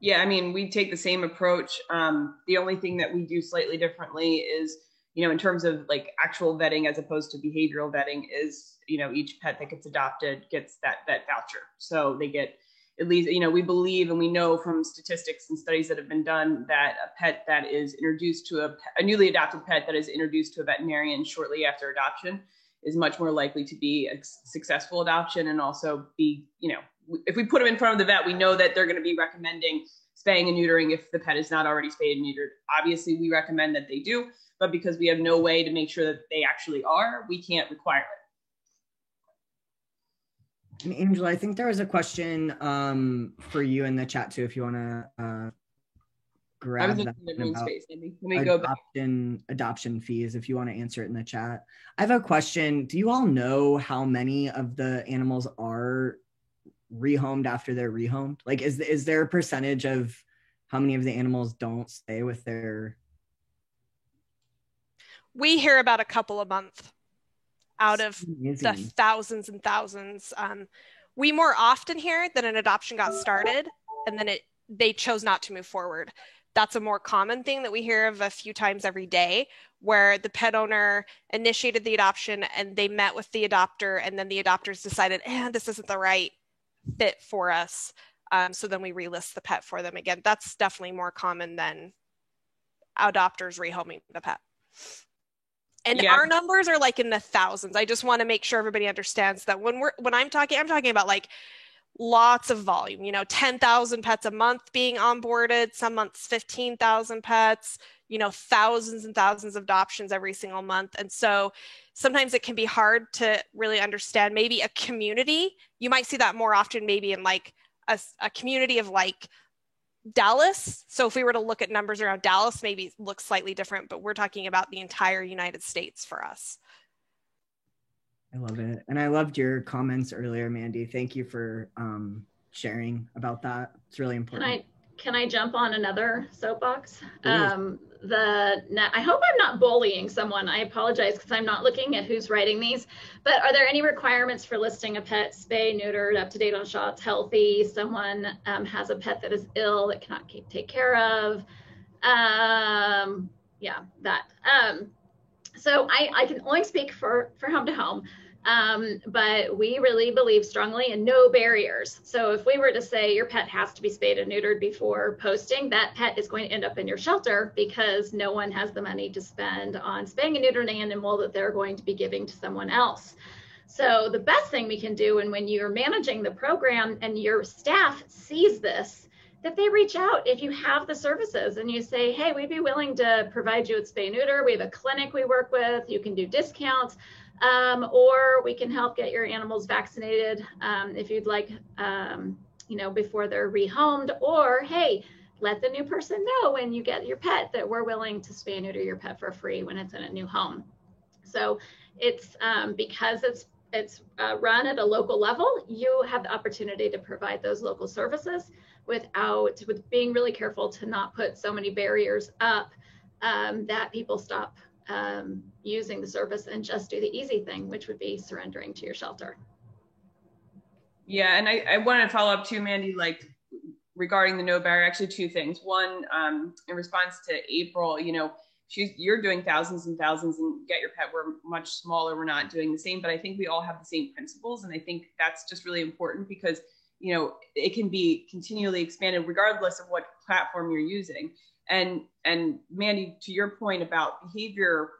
Yeah, I mean, we take the same approach. The only thing that we do slightly differently is, in terms of actual vetting as opposed to behavioral vetting, is, each pet that gets adopted gets that vet voucher. So they get at least, we believe and we know from statistics and studies that have been done that a pet that is introduced to a newly adopted pet that is introduced to a veterinarian shortly after adoption is much more likely to be a successful adoption and also be, if we put them in front of the vet, we know that they're going to be recommending spaying and neutering if the pet is not already spayed and neutered. Obviously, we recommend that they do, but because we have no way to make sure that they actually are, we can't require it.
And Angela, I think there was a question for you in the chat too, if you want to grab
I was
that
in the green
about
space. Let me go back.
Adoption fees, if you want to answer it in the chat. I have a question. Do you all know how many of the animals are rehomed after they're rehomed? Like, is there a percentage of how many of the animals don't stay with their?
We hear about a couple a month out of
Amazing.
the thousands and thousands. We more often hear that an adoption got started and then they chose not to move forward. That's a more common thing that we hear of a few times every day, where the pet owner initiated the adoption and they met with the adopter, and then the adopters decided, this isn't the right fit for us. So then we relist the pet for them again. That's definitely more common than adopters rehoming the pet. And our numbers are like in the thousands. I just want to make sure everybody understands that when I'm talking about like lots of volume, 10,000 pets a month being onboarded, some months 15,000 pets, thousands and thousands of adoptions every single month. And so sometimes it can be hard to really understand maybe a community. You might see that more often maybe in like a community of like Dallas. So if we were to look at numbers around Dallas, maybe it looks slightly different, but we're talking about the entire United States for us.
I love it. And I loved your comments earlier, Mandy. Thank you for sharing about that. It's really important.
Can I jump on another soapbox? I hope I'm not bullying someone. I apologize because I'm not looking at who's writing these, but are there any requirements for listing a pet spay, neutered, up to date on shots, healthy, someone has a pet that is ill that cannot take care of? So I can only speak for Home to Home. But we really believe strongly in no barriers. So if we were to say your pet has to be spayed and neutered before posting, that pet is going to end up in your shelter because no one has the money to spend on spaying and neutering an animal that they're going to be giving to someone else. So the best thing we can do, and when you're managing the program and your staff sees this, that they reach out if you have the services and you say, hey, we'd be willing to provide you with spay and neuter. We have a clinic we work with, you can do discounts. Or we can help get your animals vaccinated if you'd like, before they're rehomed. Or, hey, let the new person know when you get your pet that we're willing to spay and neuter your pet for free when it's in a new home. So it's because it's run at a local level, you have the opportunity to provide those local services with being really careful to not put so many barriers up that people stop using the service and just do the easy thing, which would be surrendering to your shelter.
Yeah, and I wanted to follow up too, Mandy, like regarding the no barrier, actually two things. One, in response to April, you're doing thousands and thousands, and Get Your Pet, we're much smaller, we're not doing the same, but I think we all have the same principles. And I think that's just really important because, it can be continually expanded regardless of what platform you're using. And Mandy, to your point about behavior,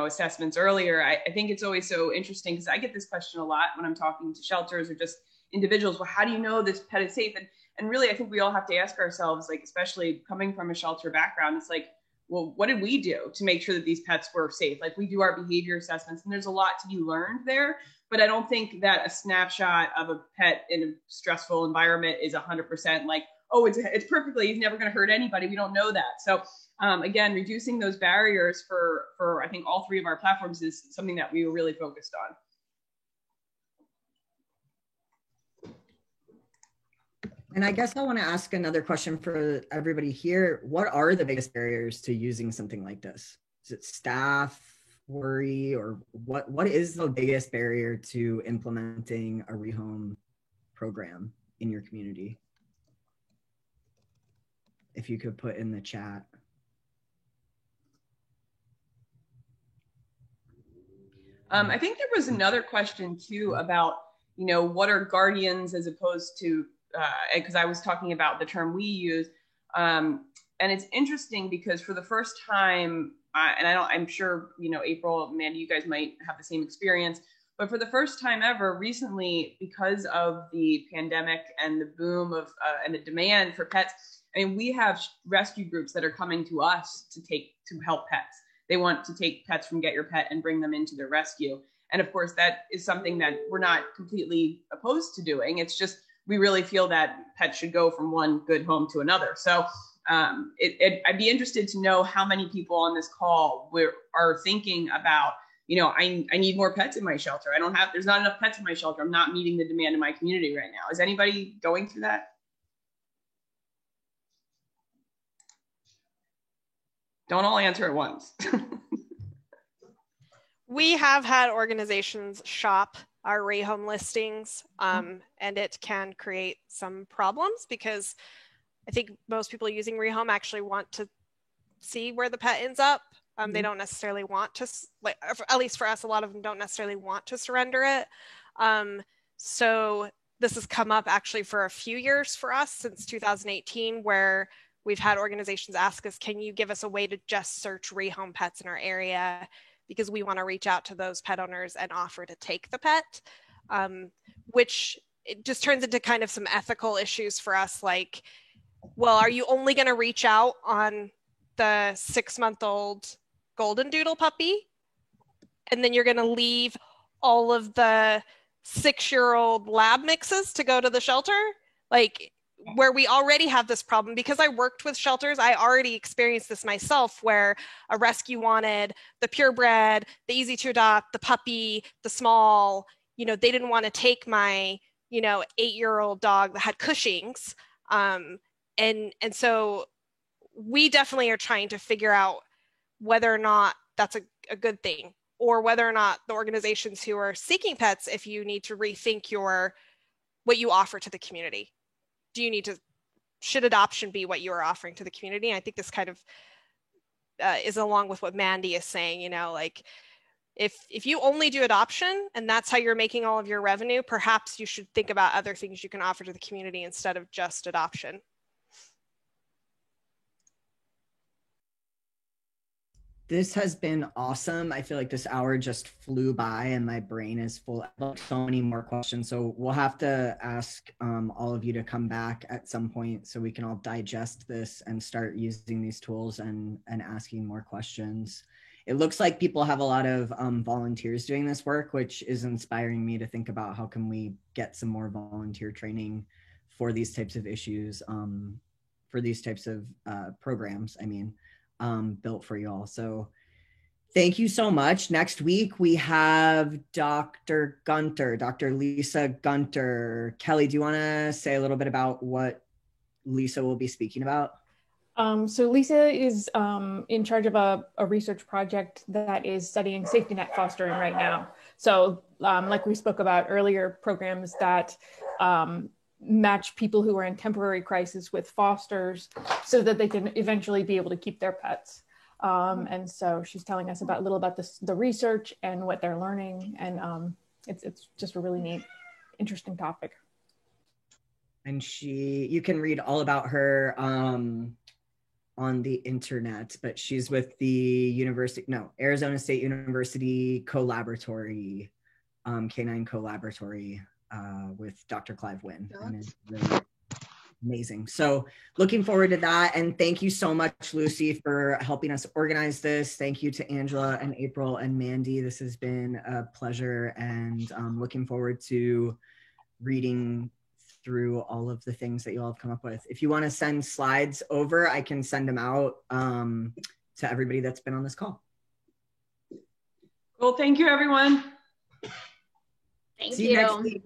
assessments earlier, I think it's always so interesting because I get this question a lot when I'm talking to shelters or just individuals. Well, how do you know this pet is safe? And really, I think we all have to ask ourselves, like, especially coming from a shelter background, it's like, well, what did we do to make sure that these pets were safe? Like, we do our behavior assessments and there's a lot to be learned there, but I don't think that a snapshot of a pet in a stressful environment is 100% like, oh, it's perfectly, he's never going to hurt anybody. We don't know that. So again, reducing those barriers for I think all three of our platforms is something that we were really focused on.
And I guess I want to ask another question for everybody here. What are the biggest barriers to using something like this? Is it staff, worry, or what is the biggest barrier to implementing a rehome program in your community? If you could put in the chat.
I think there was another question too about, what are guardians as opposed to, because I was talking about the term we use. And it's interesting because for the first time, I'm sure, April, Mandy, you guys might have the same experience. But for the first time ever recently, because of the pandemic and the boom of and the demand for pets, I mean, we have rescue groups that are coming to us to help pets. They want to take pets from Get Your Pet and bring them into their rescue. And of course, that is something that we're not completely opposed to doing. It's just, we really feel that pets should go from one good home to another. So I'd be interested to know how many people on this call are thinking about, I need more pets in my shelter. There's not enough pets in my shelter. I'm not meeting the demand in my community right now. Is anybody going through that? Don't all answer at once.
We have had organizations shop our rehome listings, and it can create some problems because I think most people using rehome actually want to see where the pet ends up. They don't necessarily want to, at least for us, a lot of them don't necessarily want to surrender it. So this has come up actually for a few years for us since 2018, where we've had organizations ask us, can you give us a way to just search rehome pets in our area? Because we want to reach out to those pet owners and offer to take the pet, which it just turns into kind of some ethical issues for us. Like, well, are you only going to reach out on the 6-month-old golden doodle puppy? And then you're going to leave all of the 6-year-old lab mixes to go to the shelter? Like, where we already have this problem, because I worked with shelters, I already experienced this myself, where a rescue wanted the purebred, the easy to adopt, the puppy, the small, they didn't want to take my, 8-year-old dog that had Cushing's. And so we definitely are trying to figure out whether or not that's a good thing, or whether or not the organizations who are seeking pets, if you need to rethink what you offer to the community. Should adoption be what you are offering to the community? I think this kind of is along with what Mandy is saying, like if you only do adoption and that's how you're making all of your revenue, perhaps you should think about other things you can offer to the community instead of just adoption.
This has been awesome. I feel like this hour just flew by and my brain is full of so many more questions. So we'll have to ask all of you to come back at some point so we can all digest this and start using these tools and asking more questions. It looks like people have a lot of volunteers doing this work, which is inspiring me to think about how can we get some more volunteer training for these types of issues, for these types of programs, built for you all. So thank you so much. Next week, we have Dr. Lisa Gunter. Kelly, do you want to say a little bit about what Lisa will be speaking about?
So Lisa is in charge of a research project that is studying safety net fostering right now. So like we spoke about earlier, programs that match people who are in temporary crisis with fosters so that they can eventually be able to keep their pets. And so she's telling us a little about the research and what they're learning. And it's just a really neat, interesting topic.
And you can read all about her on the internet, but she's with the Arizona State University Collaboratory, Canine Collaboratory, with Dr. Clive Wynn, and it's really amazing. So looking forward to that. And thank you so much, Lucy, for helping us organize this. Thank you to Angela and April and Mandy. This has been a pleasure, and looking forward to reading through all of the things that you all have come up with. If you want to send slides over, I can send them out to everybody that's been on this call.
Well, thank you, everyone.
Thank
See you next week.